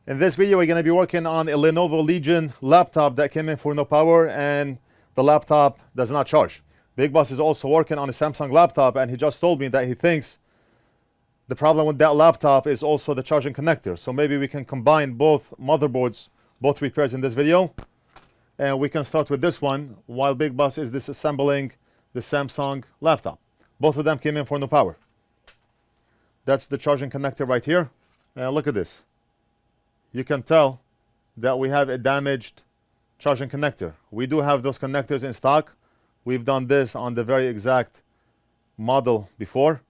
In this video, we're going to be working on a Lenovo Legion laptop that came in for no power and the laptop does not charge. Big Boss is also working on a Samsung laptop and he just told me that he thinks the problem with that laptop is also the charging connector. So maybe we can combine both motherboards, both repairs in this video. And we can start with this one while Big Boss is disassembling the Samsung laptop. Both of them came in for no power. That's the charging connector right here. And look at this. You can tell that we have a damaged charging connector. We do have those connectors in stock. We've done this on the very exact model before.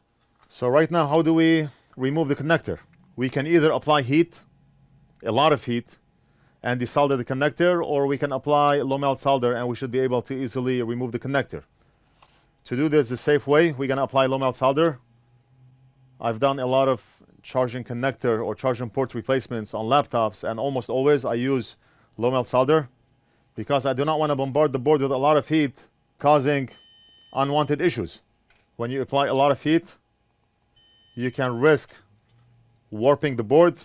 So right now, how do we remove the connector? We can either apply heat, a lot of heat, and desolder the connector, or we can apply low melt solder and we should be able to easily remove the connector. To do this the safe way, we're gonna apply low melt solder. I've done a lot of charging connector or charging port replacements on laptops, and almost always I use low melt solder because I do not want to bombard the board with a lot of heat, causing unwanted issues. When you apply a lot of heat, you can risk warping the board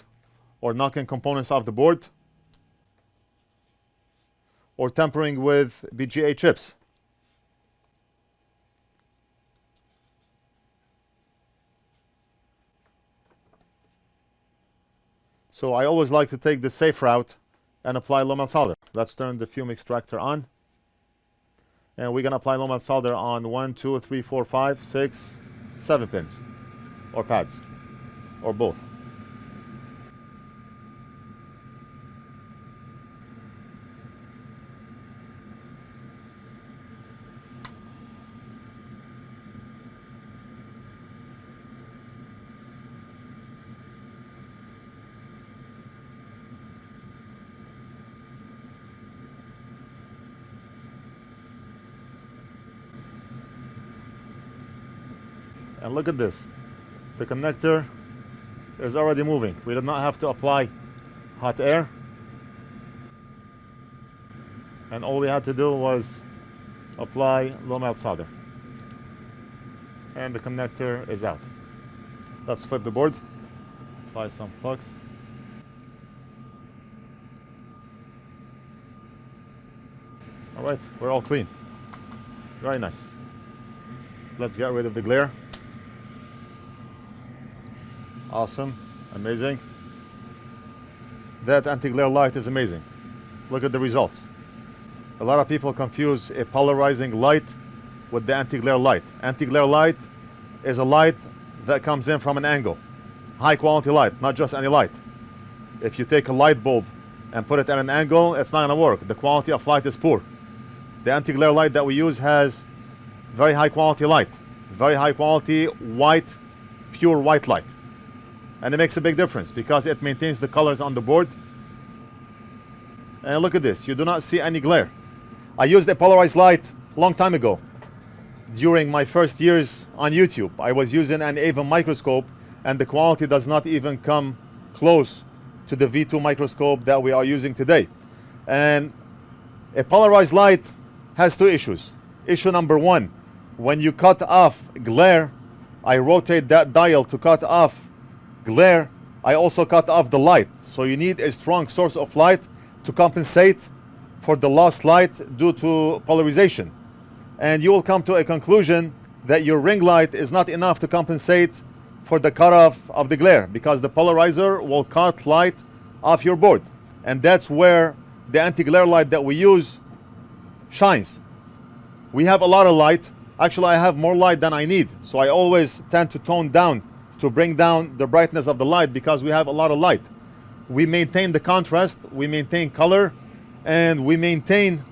or knocking components off the board or tampering with BGA chips. So I always like to take the safe route and apply low melt solder. Let's turn the fume extractor on. And we're gonna apply low melt solder on 1, 2, 3, 4, 5, 6, 7 pins. Or pads. Or both. And look at this. The connector is already moving. We did not have to apply hot air. And all we had to do was apply low melt solder. And the connector is out. Let's flip the board. Apply some flux. All right, we're all clean. Very nice. Let's get rid of the glare. Awesome, amazing. That anti-glare light is amazing. Look at the results. A lot of people confuse a polarizing light with the anti-glare light. Anti-glare light is a light that comes in from an angle. High quality light, not just any light. If you take a light bulb and put it at an angle, it's not gonna work. The quality of light is poor. The anti-glare light that we use has very high quality light. Very high quality white, pure white light. And it makes a big difference because it maintains the colors on the board. And look at this, you do not see any glare. I used a polarized light a long time ago. During my first years on YouTube, I was using an Avon microscope and the quality does not even come close to the V2 microscope that we are using today. And a polarized light has two issues. Issue number one, when you cut off glare, I rotate that dial to cut off glare, I also cut off the light. So you need a strong source of light to compensate for the lost light due to polarization. And you will come to a conclusion that your ring light is not enough to compensate for the cutoff of the glare because the polarizer will cut light off your board. And that's where the anti-glare light that we use shines. We have a lot of light. Actually, I have more light than I need. So I always tend to tone down to bring down the brightness of the light because we have a lot of light. We maintain the contrast, we maintain color, and we maintain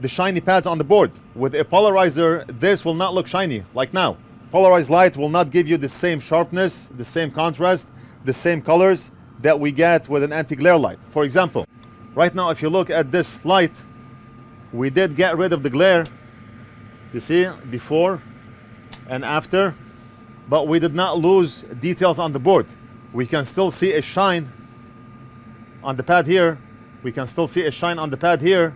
the shiny pads on the board. With a polarizer, this will not look shiny like now. Polarized light will not give you the same sharpness, the same contrast, the same colors that we get with an anti-glare light. For example, right now if you look at this light, we did get rid of the glare. You see, before and after. But we did not lose details on the board. We can still see a shine on the pad here. We can still see a shine on the pad here,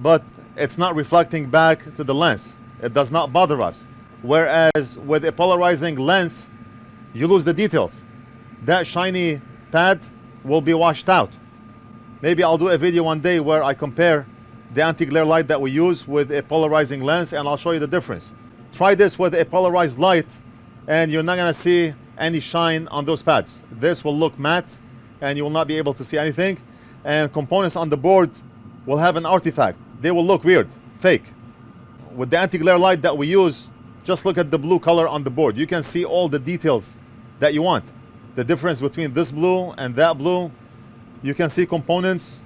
but it's not reflecting back to the lens. It does not bother us. Whereas with a polarizing lens, you lose the details. That shiny pad will be washed out. Maybe I'll do a video one day where I compare the anti-glare light that we use with a polarizing lens, and I'll show you the difference. Try this with a polarized light and you're not gonna see any shine on those pads. This will look matte and you will not be able to see anything, and components on the board will have an artifact. They will look weird, fake. With the anti-glare light that we use, just look at the blue color on the board. You can see all the details that you want. The difference between this blue and that blue, you can see components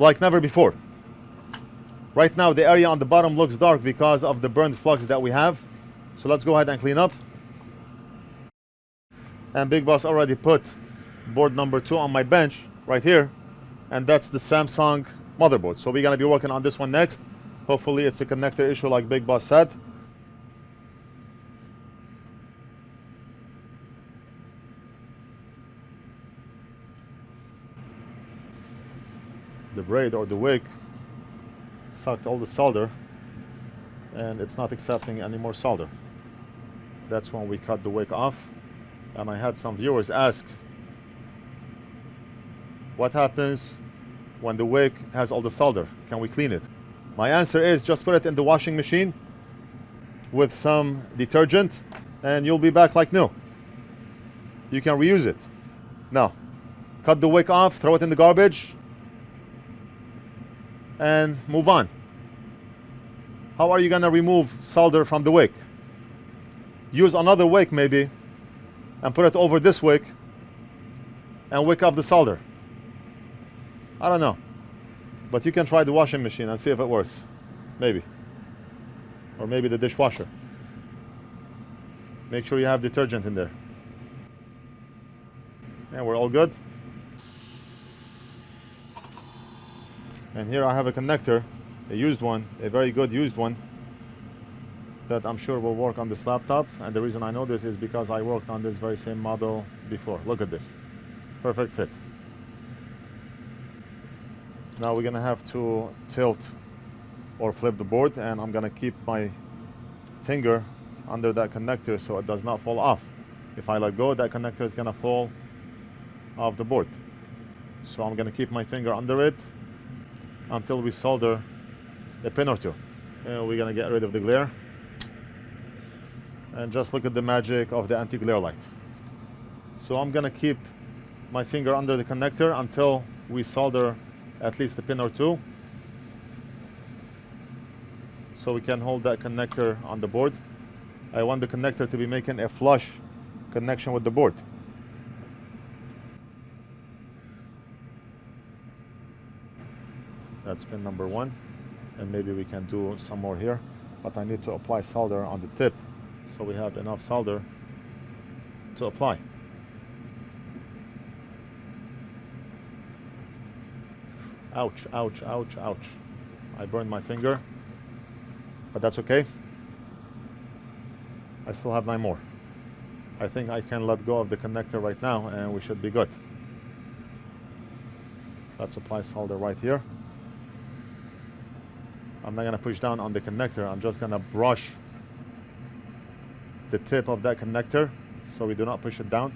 like never before. Right now the area on the bottom looks dark because of the burned flux that we have. So let's go ahead and clean up. And Big Boss already put board number 2 on my bench right here, and that's the Samsung motherboard. So we're gonna be working on this one next. Hopefully it's a connector issue like Big Boss said. The braid or the wick sucked all the solder and it's not accepting any more solder. That's when we cut the wick off. And I had some viewers ask, what happens when the wick has all the solder? Can we clean it? My answer is just put it in the washing machine with some detergent and you'll be back like new. You can reuse it. Now, cut the wick off, throw it in the garbage, and move on. How are you gonna remove solder from the wick? Use another wick maybe and put it over this wick and wick off the solder. I don't know, but you can try the washing machine and see if it works. Maybe. Or maybe the dishwasher. Make sure you have detergent in there. And we're all good. And here I have a connector, a used one, a very good used one, that I'm sure will work on this laptop. And the reason I know this is because I worked on this very same model before. Look at this. Perfect fit. Now we're gonna have to tilt or flip the board, and I'm gonna keep my finger under that connector so it does not fall off. If I let go, that connector is gonna fall off the board. So I'm gonna keep my finger under it until we solder a pin or two. And we're gonna get rid of the glare. And just look at the magic of the anti-glare light. So I'm gonna keep my finger under the connector until we solder at least a pin or two, so we can hold that connector on the board. I want the connector to be making a flush connection with the board. That's pin number 1, and maybe we can do some more here, but I need to apply solder on the tip so we have enough solder to apply. Ouch, ouch, ouch, ouch. I burned my finger, but that's okay. I still have 9 more. I think I can let go of the connector right now and we should be good. Let's apply solder right here. I'm not gonna push down on the connector. I'm just gonna brush the tip of that connector so we do not push it down.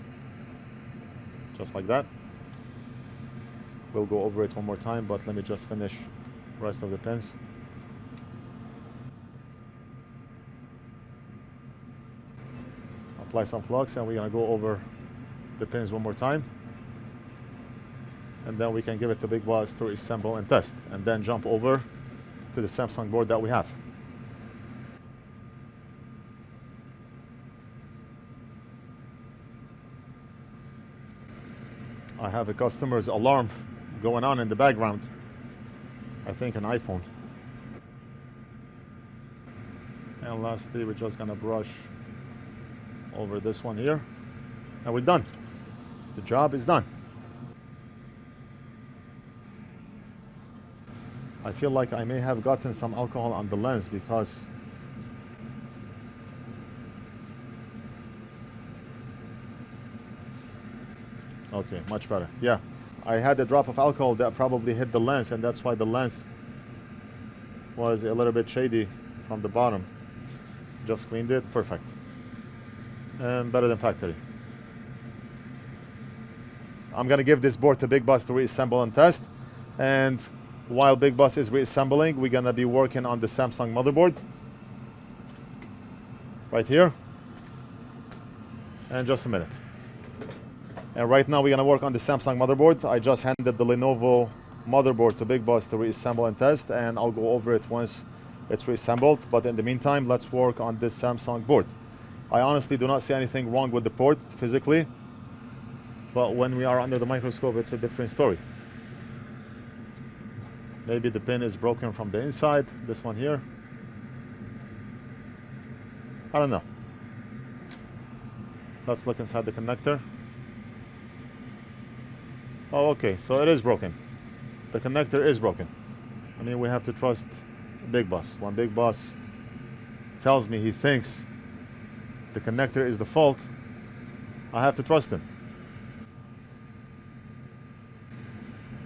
Just like that. We'll go over it one more time, but let me just finish the rest of the pins. Apply some flux and we're gonna go over the pins one more time. And then we can give it to Big Boss to assemble and test, and then jump over to the Samsung board that we have. I have a customer's alarm going on in the background. I think an iPhone. And lastly, we're just gonna brush over this one here, and we're done. The job is done. I feel like I may have gotten some alcohol on the lens because okay, much better. Yeah, I had a drop of alcohol that probably hit the lens, and that's why the lens was a little bit shady from the bottom. Just cleaned it, perfect. And better than factory. I'm gonna give this board to Big Boss to reassemble and test. And while Big Boss is reassembling, we're gonna be working on the Samsung motherboard. Right here. And just a minute. And right now we're gonna work on the Samsung motherboard. I just handed the Lenovo motherboard to Big Boss to reassemble and test, and I'll go over it once it's reassembled. But in the meantime, let's work on this Samsung board. I honestly do not see anything wrong with the port physically, but when we are under the microscope, it's a different story. Maybe the pin is broken from the inside, this one here. I don't know. Let's look inside the connector. Oh, okay, so it is broken. The connector is broken. I mean, we have to trust Big Boss. When Big Boss tells me he thinks the connector is the fault, I have to trust him.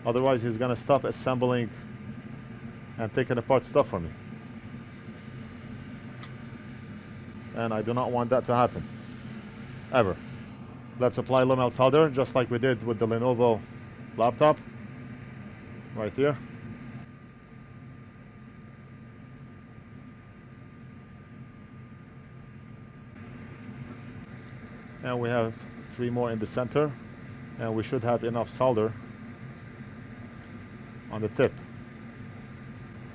Otherwise, he's gonna stop assembling and taking apart stuff for me. And I do not want that to happen, ever. Let's apply low melt solder, just like we did with the Lenovo laptop, right here. And we have 3 more in the center, and we should have enough solder on the tip.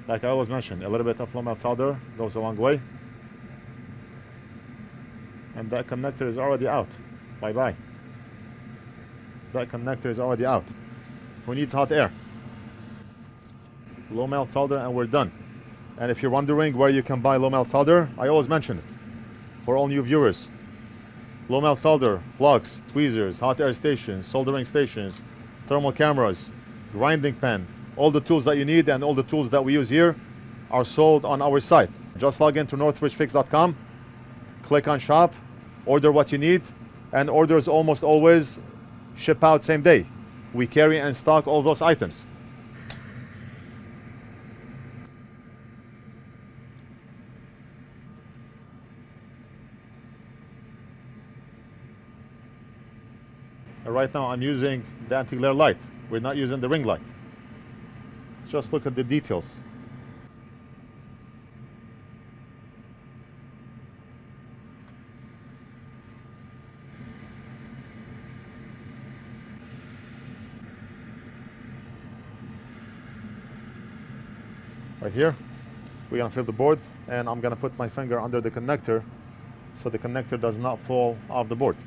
Like I always mention, a little bit of low melt solder goes a long way. And that connector is already out. Bye-bye. That connector is already out. Who needs hot air? Low melt solder and we're done. And if you're wondering where you can buy low melt solder, I always mention it for all new viewers. Low melt solder, Flux, tweezers, hot air stations, soldering stations, thermal cameras, grinding pen, all the tools that you need and all the tools that we use here are sold on our site. Just log into NorthridgeFix.com, click on shop, order what you need, and orders almost always ship out same day. We carry and stock all those items. And right now I'm using the anti-glare light. We're not using the ring light. Just look at the details. Right here, we're gonna flip the board, and I'm gonna put my finger under the connector so the connector does not fall off the board.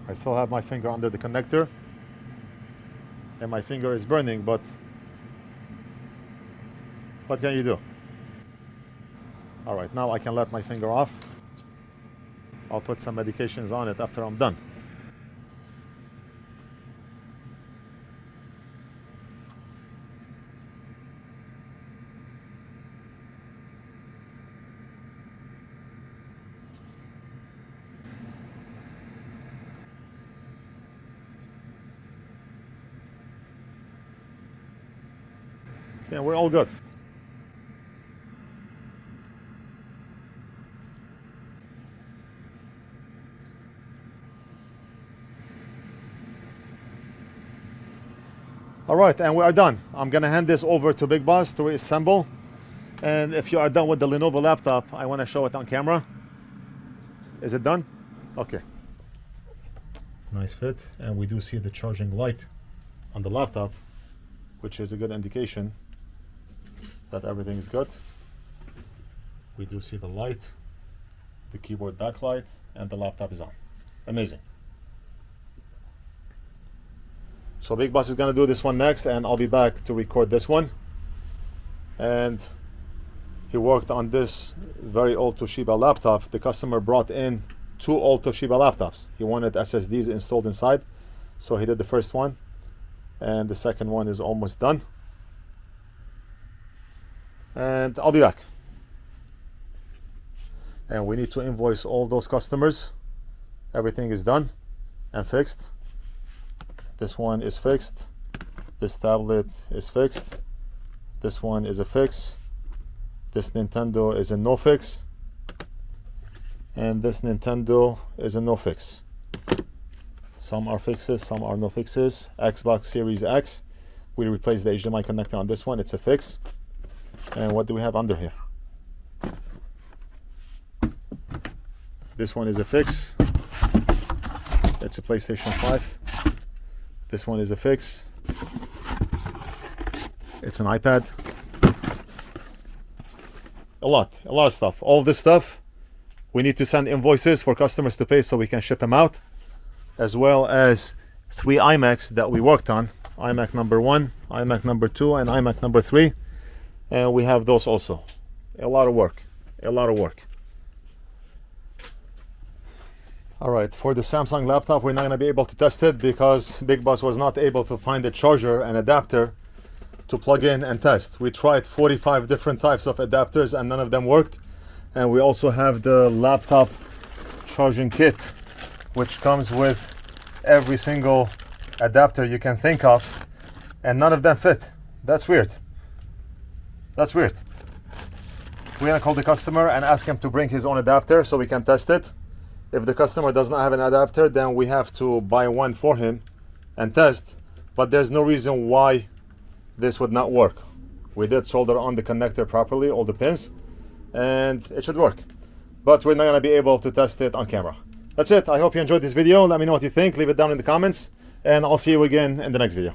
I still have my finger under the connector and my finger is burning, but what can you do? All right, now I can let my finger off. I'll put some medications on it after I'm done. Okay, we're all good. All right, and we are done. I'm gonna hand this over to Big Boss to reassemble. And if you are done with the Lenovo laptop, I wanna show it on camera. Is it done? Okay. Nice fit, and we do see the charging light on the laptop, which is a good indication that everything is good. We do see the light, the keyboard backlight, and the laptop is on. Amazing. So Big Boss is gonna do this one next, and I'll be back to record this one. And he worked on this very old Toshiba laptop. The customer brought in 2 old Toshiba laptops. He wanted SSDs installed inside, so he did the first one, and the second one is almost done. And I'll be back. And we need to invoice all those customers. Everything is done and fixed. This one is fixed. This tablet is fixed. This one is a fix. This Nintendo is a no fix, and this Nintendo is a no fix. Some are fixes, some are no fixes. Xbox Series X, we replaced the HDMI connector on this one. It's a fix. And what do we have under here? This one is a fix. It's a PlayStation 5. This one is a fix. It's an iPad. A lot of stuff. All this stuff, we need to send invoices for customers to pay so we can ship them out, as well as 3 iMacs that we worked on. iMac number 1, iMac number 2, and iMac number 3. And we have those also. A lot of work. A lot of work. Alright, for the Samsung laptop, we're not going to be able to test it because Big Boss was not able to find a charger and adapter to plug in and test. We tried 45 different types of adapters and none of them worked. And we also have the laptop charging kit, which comes with every single adapter you can think of, and none of them fit. That's weird. That's weird. We're gonna call the customer and ask him to bring his own adapter so we can test it. If the customer does not have an adapter, then we have to buy one for him and test, but there's no reason why this would not work. We did solder on the connector properly, all the pins, and it should work. But we're not gonna be able to test it on camera. That's it. I hope you enjoyed this video. Let me know what you think. Leave it down in the comments, and I'll see you again in the next video.